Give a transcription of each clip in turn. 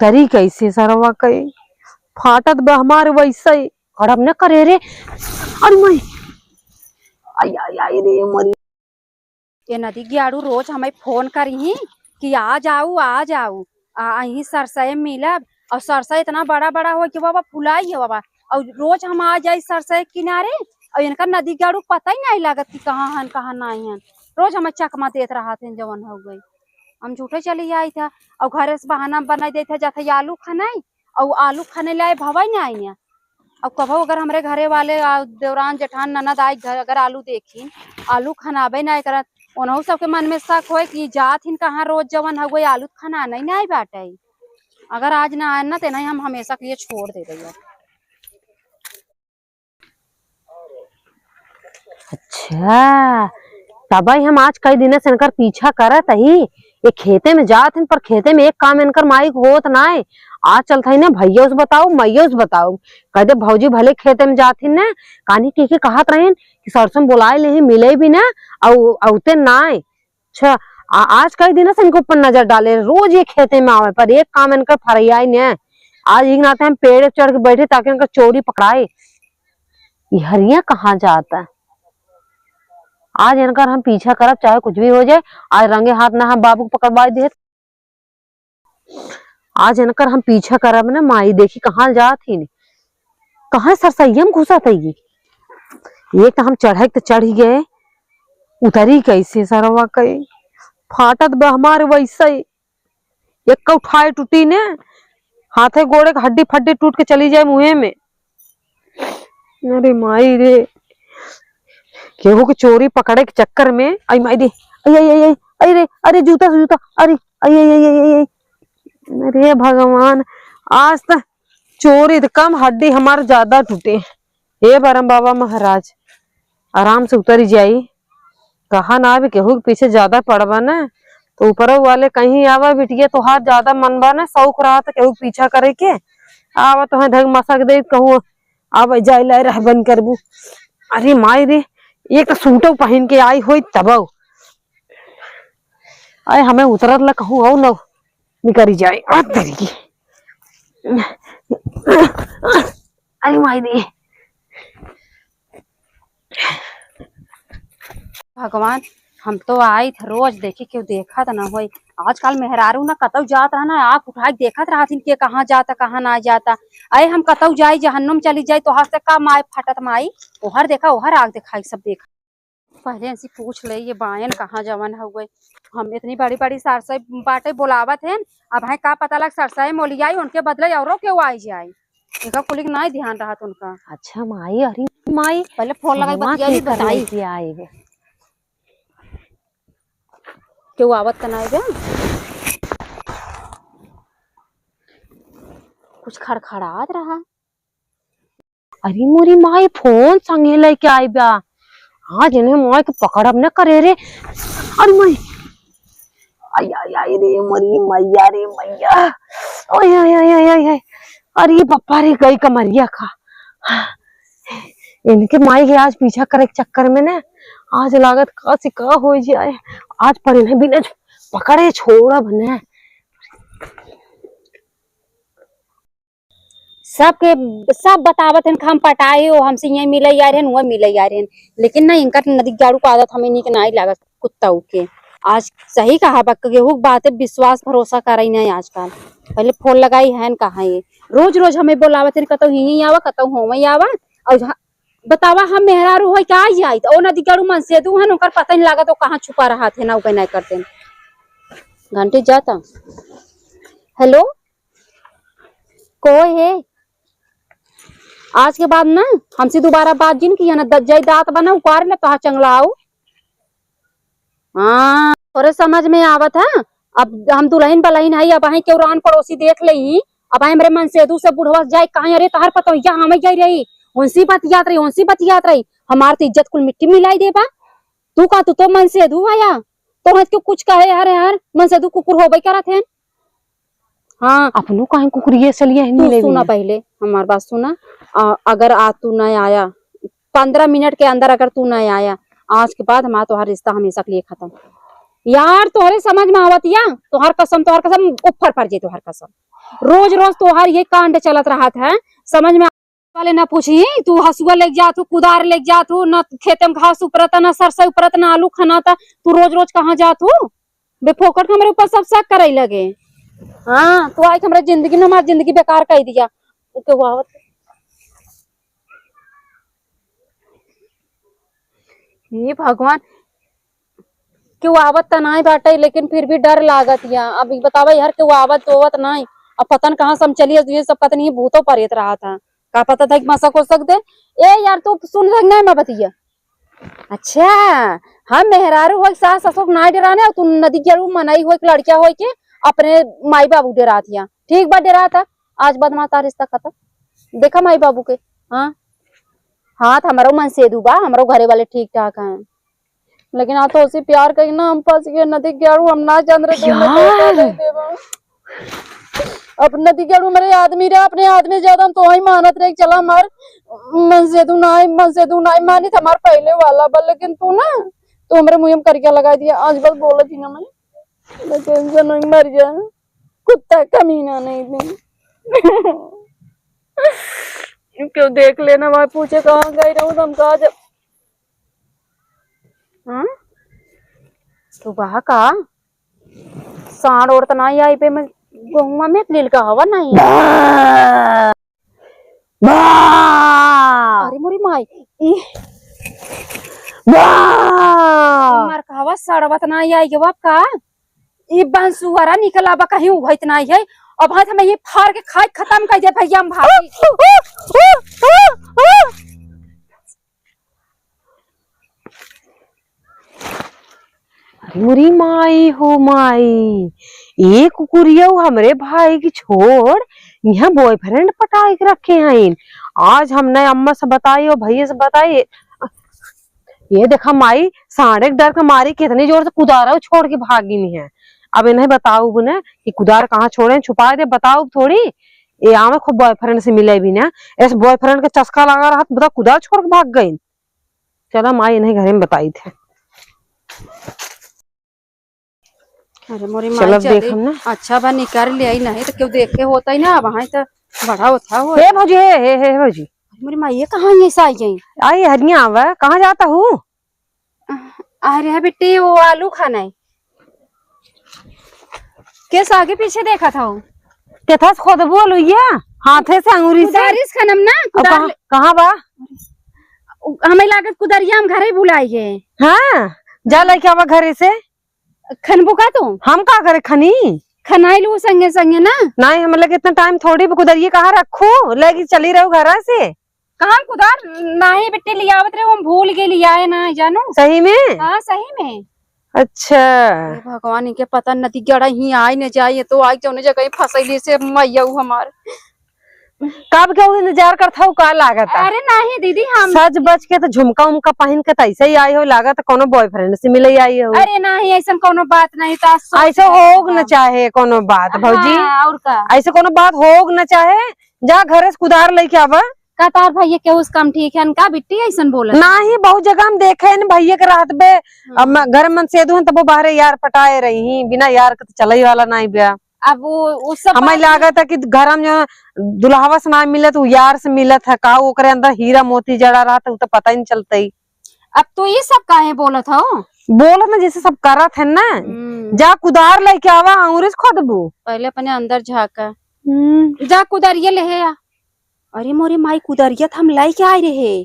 तरी कैसे सरवा कई फाटत बे हमारे वैसे ही और अब न करे रे। अरे मैं आई आई आई रे मरी। ये नदी गियाड़ू रोज हमें फोन करी कि आ जाऊ अही सरसई मिलब और सरसई इतना बड़ा बड़ा हो कि बाबा फुलाई है बाबा। और रोज हम आ जाए सरसई किनारे और इनका नदी गियाड़ू पता ही नहीं लागत कि कहाँ हन कहाँ नहीं हन। रोज हमें चकमा देते रहा थे जवन हो गई हम झूठे चली आई था और घर से बहाना बना देते जाते आलू खाना और आलू खाने लाए भवाई नहीं आई। अब कभो अगर हमारे घरे वाले देवरान जेठान ननद आई घर अगर आलू देखी आलू खनाबे नहीं करत उन्हों सबके मन में शक हो कि जात हिन कहाँ रोज जवन हो गई आलू खाना नहीं आई बाटे। अगर आज ना आए ना तो नहीं हम हमेशा के लिए छोड़ दे रही। अच्छा तब हम आज कई दिन से इनकर पीछा करत ही ये खेते में जात पर खेते में एक काम इनकर माई होत ना है। आज चलता ही ना भैया बताओ मैया बताओ कहते भौजी भले खेते में जाती ना कहानी की कहत रहे कि सरसों बुलाए ले मिले भी ना औते ना। अच्छा आज कई दिन से इनके ऊपर नजर डाले रोज ये खेते में आवे पर एक काम इनकर फरिया ही नहीं। आज एक नाते हम पेड़ चढ़ के बैठे ताकि इनका चोरी पकड़ाए। ये हरिया कहाँ जाता है आज इनकर हम पीछा करब चाहे कुछ भी हो जाए। आज रंगे हाथ ना हम बाबू पकड़वा दे। आज इनकर हम पीछा करब ना माई देखी कहाँ जात ही कहाँ सरसैयम घुसा था ये। एक तो हम चढ़े तो चढ़ ही गए उतरी कैसे सरवा कई फाटत बे हमारे वैसे ही एक उठाए टूटी ने हाथे गोड़े का हड्डी फड्डी टूट के चली जाए मुँहे में। अरे माई रे केहू के चोरी पकड़े के चक्कर में आई माई रे अरे अरे जूता जूता अरे अरे भगवान आज तक चोरी तो कम हड्डी हमारे ज्यादा टूटे। हे परम बाबा महाराज आराम से उतर जाई कहा ना भी केहू के पीछे ज्यादा पड़बा ना तो ऊपर वाले कहीं आवा बिटिया तो हाथ ज्यादा मनबा ना शौक रहा था केहू पीछा करे के आवा तो है ढंग मसक दे कहूँ आवा जाए ला रह बन करबू। अरे माई रे एक तो सूटो पहन के आई हो तब अरे हमें उतरत ला कहूँ हो न निकरी जाए तरीके। अरे माई रे भगवान हम तो आई थे रोज देखी क्यों देखा था ना हो आजकल मेहरारू ना कतौ जात रहा ना आँख उठा के देखत रहा थी कि कहाँ जाता कहाँ ना जाता। अरे हम कतौ जाई जहन्नुम चली जाई तो से का माए फटत माई ओहर देखा ओहर आग देखा सब देखा पहले ऐसी पूछ ले ये बायन कहाँ जवन हो गई। हम इतनी बड़ी बड़ी सरसई बाटे बुलावत है अब है का पता लग सरसई मोलियाई उनके बदले औरों क्यों आई जाए इनका कुल नहीं ध्यान रहा उनका। अच्छा माई अरे माई पहले फोन लगाई बताई क्यों आवत तनाई बे कुछ खड़खड़ात रहा। अरे मोरी माई फोन संगे लेके आई बा आज इन्हें माई के पकड़ब न करे रे। अरे माई आई आई आई रे मरी मैया रे मैया ओए ओए ओए ओए अरे पप्पा रे गई कमरिया खा इनके माई के आज पीछा करे के चक्कर में ना आज लागत का से का हो जाए आज पर इन्हें बिना पकड़े छोड़ा बने सबके सब बतावत हैं हम पटाए हो हमसे यही मिले यार हैं वो मिले यार हैं लेकिन ना इनका नदी गाड़ू का आदत हमें नहीं नहीं लागत कुत्ता के। आज सही कहा गेहूं बातें विश्वास भरोसा कर रही नहीं आजकल पहले फोन लगाई है कहाँ ये रोज रोज हमें बोलावत हैं कतौ ही आवा कतौ हो आवा और बतावा हम मेहरारू हो क्या आई तो नदी गाड़ू मन से दू है पता नहीं लगा तो कहाँ छुपा रहा थे ना नहीं करते घंटे जाता। हेलो कोई है आज के बाद ना हमसे दोबारा बात जिन की है ना जय दांत बना उकार ले तो चंगलाओ। हाँ थोड़े समझ में आवत है अब हम दुल्हन बलहन है अब अही क्यों रान पड़ोसी देख ली अब आई मेरे मन से दू से बुढ़वा जाए कहाँ अरे तहार पता यहाँ हमें जाई रही उनसी बतियात रही हमार तो इज्जत कुल मिट्टी मिलाई देबा तू का तू तो मन से दू आया तो क्यों कुछ कहे यार यार मन से दू कुकुर हो करा थे। हाँ अपनों कहीं कुकुरिये से लिए तू सुना पहले हमारी बात सुना अगर आज तू नहीं आया 15 मिनट के अंदर अगर तू नहीं आया आज के बाद हमारा तुम्हारा रिश्ता हमेशा के लिए खत्म यार तोहरे समझ में आवत या तोहर कसम ऊपर पर जे तोहर कसम रोज रोज तोहार ये कांड चलत रहा था, समझ में वाले ना पूछी तू हसुआ लेके जा तू कुदार लेके जा तू न खेते में घास उपरता न सरसों उपरता न आलू खनाता, तू रोज रोज कहाँ जा तू बेफोकट हमारे ऊपर सब शक करे लगे। हाँ तू आज हमारे जिंदगी में हमारी जिंदगी बेकार कर दिया। हे भगवान क्यों आवत तो नहीं बाटे लेकिन फिर भी डर लागत या। अब बतावा यार क्यों आवत तो आवत नहीं, अब पता न कहाँ से हम चलिए ये सब पता नहीं भूतों पर रहा था, का पता था कि मसा हो सकते। ए यार तू सुन सकना है मैं बतिया। अच्छा हम मेहरारू हो सास ससुर ना डराने तू नदी के मनाई हो लड़किया हो के अपने माई बाबू डरा थिया, ठीक बा डरा था आज बदमा तार रिश्ता खत्म देखा माई बाबू के। हाँ हाँ हमारो मन से दूबा हमारो घरे वाले ठीक ठाक हैं, लेकिन आप तो उसी प्यार कही ना हम फंस गए नदी गेड़ू हम ना जान रहे अब नदी गेड़ू मेरे आदमी रहे अपने आदमी ज्यादा तो ही मानत रहे चला हमार मन से तू ना मानी था हमार पहले वाला बल, लेकिन तू ना तो हमारे मुंह में करके लगा दिया आज बस बोला थी ना मैं टेंशन नहीं मर जा कुत्ता कमीना नहीं थी क्यों देख लेना वहां पूछे कहाँ गई रहूं तुम कहा जब तू बहा का सांड और तना आई पे मैं गहुआ में लील का हवा नहीं है। अरे मोरी माई मार का हवा सड़वत नहीं आई के बाप का ये बंसुआरा निकल आबा कहीं उभत नहीं है। अब हाथ हमें ये फाड़ के खाए खत्म कर दे भैया हम भागी। मुरी माई हो माई एक कुकुरिया हमरे भाई की छोड़ यहाँ बॉयफ्रेंड पटाई के रखे हैं। आज हमने अम्मा से बताई और भैया से बताई, ये देखा माई साढ़े डर के मारी कितनी जोर से कुदारा छोड़ के भागी नहीं है। अब इन्हें बताऊ ना कि कुदार कहाँ छोड़े छुपा दे बताऊ थोड़ी ये आमे खूब बॉयफ्रेंड से मिले भी ना ऐसे बॉयफ्रेंड का चस्का लगा रहा बता कुदार छोड़ के भाग गई। चला माई इन्हें घर में बताई थे। अरे मोरी माई चल ना अच्छा बा निकाल ले आई नहीं तो क्यों देख के होता ही ना वहां तो बड़ा होता हो। हे भौजी हे भौजी मोरी माई ये कहाँ ऐसा आई गई आई हरिया आवा कहाँ जाता हूँ। अरे बेटी वो आलू खाना है कैसे आगे पीछे देखा था वो क्या खुद बोलो ये हाथे से अंगूरी से खनम ना कहाँ बा हमें लागत कुदरिया हम घरे बुलाई है। हाँ जा लेके आवा घरे से खनबो का तो हम का करे खनी खनाई लू संगे संगे ना नहीं हम लगे इतना टाइम थोड़ी कुदरिये कहाँ रखू लेके चली रहो घर से कहाँ कुदार नहीं बेटे लियावत रहे हम भूल गए लिया है ना जानू सही में। हाँ सही में। अच्छा भगवान के पता नदी गड़ा ही आई न जाए तो आज जो जगह फसैली से मैया हमार कब क्या इंतजार करता हूँ का लागत। अरे नहीं दीदी हम सज बच के तो झुमका उमका पहन के ऐसे ही आई हो लागत कोनो बॉयफ्रेंड से मिले आई हो। अरे नहीं ऐसा कोनो बात नहीं था ऐसे हो न चाहे कोनो बात भौजी और का ऐसे कोनो बात हो न चाहे जा घर से कुदार लेके आवा कतार भैया के उस काम ठीक है का बिट्टी ऐसा बोला नहीं बहुत जगह हम देखे न भैया के रात बे अब घर मन से दूं तब बाहर यार पटाए रही बिना यार के तो चले वाला नहीं ब्या। अब वो उस सब हमें लागत है कि घर में जो दुल्हावा से ना मिलत वो यार से मिलत है का ओकरे अंदर हीरा मोती जड़ा रहा था तो पता ही नहीं चलता ही। अब तो ये सब काहे बोला था बोला ना जैसे सब करत है ना जा कुदार लेके आवा अंगूरी से खोदबू पहले अपने अंदर झाका जा कुदारिया ले है। अरे मोरी माई कुदरिया हम लाई के आए रहे।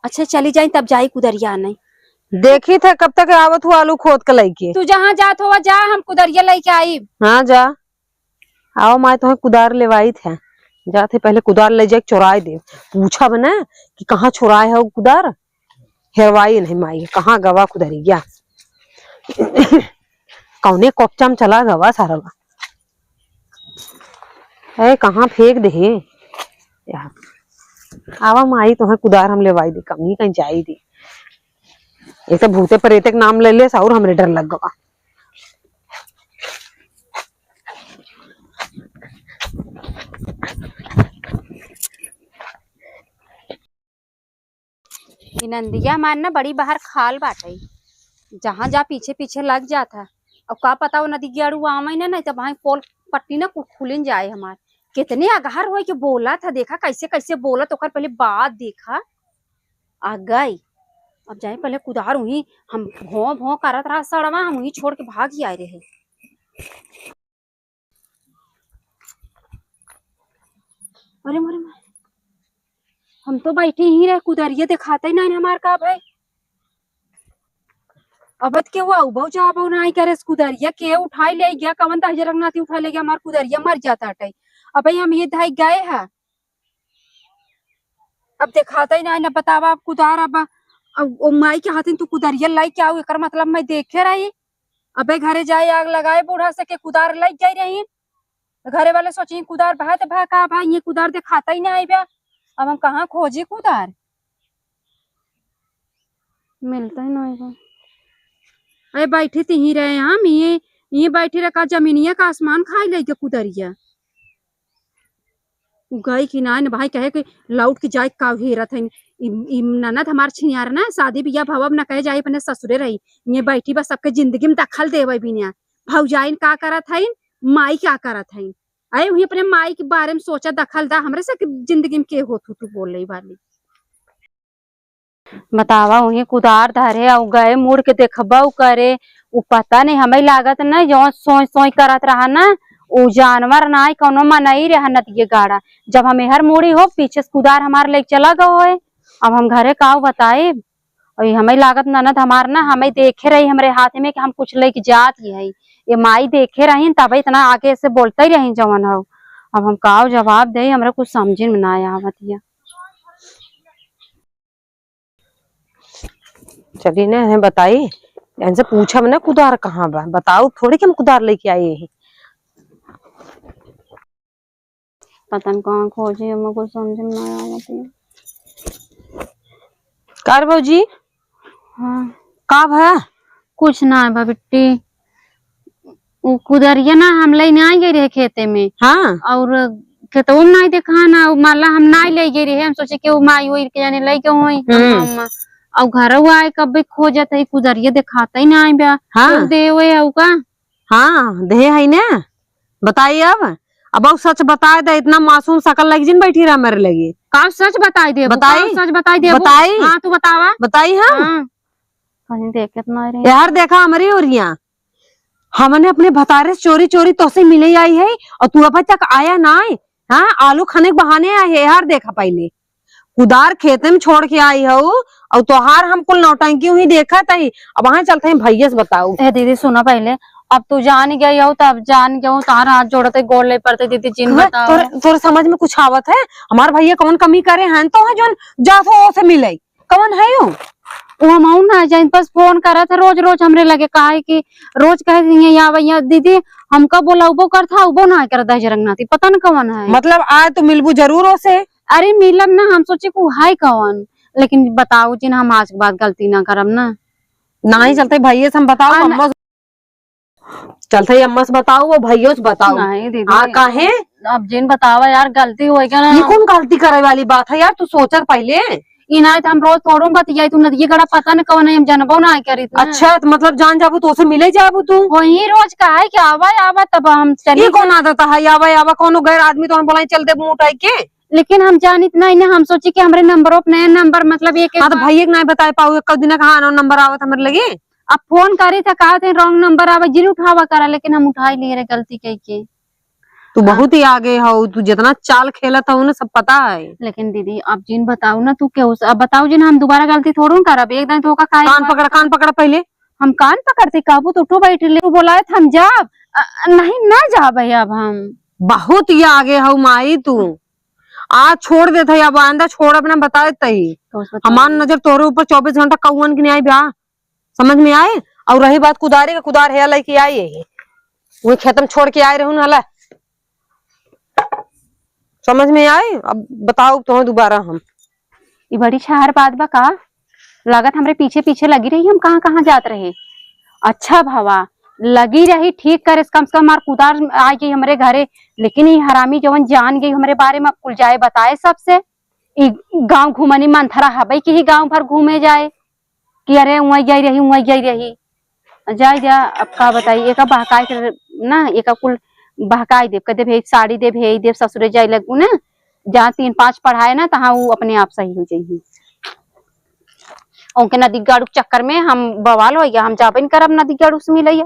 अच्छा चली जाए तब जाई कुदरिया नहीं देखी थे कब तक आवत हुआ आलू खोद के लेके तू जहाँ जात हो जा हम कुदरिया लेके आई। हाँ जा आओ माई तो कुदार लेवाई थे जाते पहले कुदार ले जाके चुराए दे पूछा बना कि कहाँ चुराए है कुदार हेरवाई नहीं माई कहाँ गवा कुदरिया कौने कोपचा में चला गवा सारा है कहाँ फेंक दे आवा माई तो कुदार हम लेवाई दी कमी कहीं जाई दी ऐसे भूते प्रेते के नाम ले ले और हमरे डर लग गवा। नंदिया मारना बड़ी बाहर खाल बाटे जहाँ जा पीछे पीछे लग जाता अब का पता वो नदी गेड़ू आवे ना नहीं तो वहां पोल पट्टी ना खुलिन जाए हमार। कितने अगहर हो कि बोला था, देखा कैसे कैसे बोला तो पहले बात देखा आ गई। अब जाए पहले कुदार हुई हम भों भों करत रहा सड़वा, हम वही छोड़ के भाग ही आए रहे। अरे मरे मारे, हम तो बैठे ही रहे, कुदरिया दिखाता ही नहीं हमार का भाई। अब के वो उबो जाबो नहीं करे, कुदरिया के उठाई ले गया, कवन दहजे रंगनाथी उठा ले गया, हमार कुदरिया मर जाता हटे। अब हम ये धाई गए हैं, अब दिखाता ही नहीं ना, बतावा अब कुदार अब माई के हाथ तू कुदरिया लाई क्या हो, एकर मतलब मैं देखे रही। अबे घरे जाए आग लगाए बूढ़ा से के कुदार लाई गई रही, घरे वाले सोची कुदार भात भा का भाई ये कुदार दिखाता ही नहीं बा। अब हम कहाँ खोजी कुदार, मिलता ही नहीं बा। अरे बैठे ती ही रहे हम, ये बैठे रखा जमीनिया का आसमान खाई ले के कुदरिया गई कि ना भाई कहे कि लौट के जाए का हेरत है। ननद हमार छिनियार ना शादी बियाह भवब ना कहे जाए अपने ससुरे रही, ये बैठी बस सबके जिंदगी में दखल देवे बिना। भौजाइन का करत है, माई क्या करत है, अरे वही अपने माई के बारे में सोचा दखल दा, हमरे से जिंदगी में के हो तू बोल रही वाली। बतावा वही कुदार धरे और गए मुड़ के देखबा करे, वो पता नहीं हमें लागत नहीं जो सोच सोच करत रहा ना, वो जानवर ना कोनो मनई रहा नतिये गाड़ा। जब हमें हर मुड़ी हो पीछे से कुदार हमारे लेके चला गो है। अब हम घरे काऊ बताए, और हमें लागत ननद हमार ना हमें देखे रही हमरे हाथ में कि हम कुछ लेके जात ही है, ये माई देखे रही तब इतना आगे से बोलते ही रही जवन हो। अब हम काऊ जवाब दे, हमरा कुछ समझ में ना आया बतिया। चलिए ना हमें बताई, इनसे पूछा ना कुदार कहाँ बा, बताओ थोड़ी कि हम कुदार लेके आए हैं। पता नहीं कहाँ खोजे, हमें कुछ समझ में ना आया बतिया। कार बाबूजी, हाँ का भा कुछ ना है बिट्टी, वो कुदरिया ना हम ले नहीं गए रहे खेते में। हाँ और खेतों में नहीं देखा ना, माला हम नहीं ले गए रहे, हम सोचे कि वो माई हुई के जाने ले गए हुई। और घर आए कब खोजत है कुदरिया दिखाता ही नहीं बा। हाँ दे हुए का, हाँ दे है ना, बताइए अब सच बता दे, इतना मासूम शकल लगी जिन बैठी रहा मेरे लगी। का सच बताई दे, बताई सच बताई दे, बताई। हाँ तू बतावा बताई। हाँ कहीं देखे तो नहीं यार देखा हमारी ओरिया, हमने अपने भतारे चोरी चोरी तो से मिले आई है और तू अभी तक आया ना है। हाँ आलू खाने के बहाने आए है यार, देखा पहले कुदार खेते में छोड़ के आई हो और तोहार हम कुल नौटंकी हुई देखा तही। अब वहां चलते हैं भैया से बताओ। दीदी सुनो पहले, अब तू जान गई हो तब जान गया हूँ, तार हाथ जोड़ते गोड़ ले पड़ते दीदी जिन बताओ। तोरे समझ में कुछ आवत है, हमारे भैया कौन कमी करे हैं तो है जो जाफो से मिले कौन है यो? वो हम ना जाए बस फोन करा था रोज रोज हमरे लगे, कहा कि रोज कहे भैया दीदी हमका बोला उबो कर था, उबो ना कर दे रंगनाथी, पता न कौन है। मतलब आए तो मिलबू जरूर हो से। अरे मिलब ना, हम सोचे को हाय कौन, लेकिन बताओ जिन हम आज के बाद गलती ना करब ना ही चलते भैया से हम बताओ, अम्मा चलते अम्मा से बताओ, वो भैया से बताओ। नहीं दीदी हाँ काहे, अब जिन बतावा यार गलती होएगा ना। ये कौन गलती करे वाली बात है यार, तू सोचत पहले इनायत हम रोज थोड़ो बतियाई, तू नदी गड़ा पता न कौन है, हम जानबो ना करी। अच्छा तो मतलब जान जाबू तो से मिले जाबू तू वही रोज का है कि आवा आवा तब हम चली। ये कौन आदत है आवा आवा, कौन गैर आदमी तो हम बोला चल दे मुंह उठाई के। लेकिन हम जान इतना ही ना, हम सोचे कि हमारे नंबर ऑफ नया नंबर मतलब एक हाँ तो भैया नहीं बता पाओ कल दिन का हाँ नंबर आवत हमारे लगे। अब फोन करी था, कहा थे रॉन्ग नंबर आवा जिन उठावा करा, लेकिन हम उठा ही लिए रहे गलती कह के। तू बहुत ही आगे हो, तू जितना चाल खेला था उन्हें सब पता है। लेकिन दीदी अब जिन बताओ ना, तू क्या अब बताओ जिन हम दोबारा गलती थोड़ू करब, एक दिन तो कान पकड़ पहले। हम कान पकड़ते काबू तो उठो बैठे ले, तू बोला है हम जाब नहीं ना जा भैया। अब हम बहुत ही आगे हो माई, तू आज छोड़ देते अब आंदा छोड़ अपना बता देते ही। हमार नजर तोरे ऊपर 24 घंटा कौन की नहीं आई ब्याह, समझ में आए। और रही बात कुदारी का, कुदार है लेके आई है वही खेतम छोड़ के आए रहूं हला, समझ में आए। अब बताओ तो दोबारा हम ये बड़ी शहर बात बा का, लागत हमरे पीछे पीछे लगी रही, हम कहाँ कहाँ जात रहे। अच्छा भावा लगी रही ठीक करे, कम से कम हमार कुदार आ गई हमारे घरे, लेकिन ये हरामी जवन जान गई हमारे बारे में, अब कुल जाए बताए सबसे। गांव घूमनी मन थरा हबई कि ही गांव भर घूमे जाए कि अरे वही गई रही वही गई रही जाए जा। अब का बताइए एक बहकाए ना, एक कुल बहकाई देव कदे भेज साड़ी दे भेज देव ससुरे जाए लगू ना जहाँ 3-5 पढ़ाए ना तहाँ वो अपने आप सही हो जाई। उनके नदी गाड़ू के चक्कर में हम बवाल हो गया, हम जाबे नहीं करब नदी गाड़ू से मिलैया।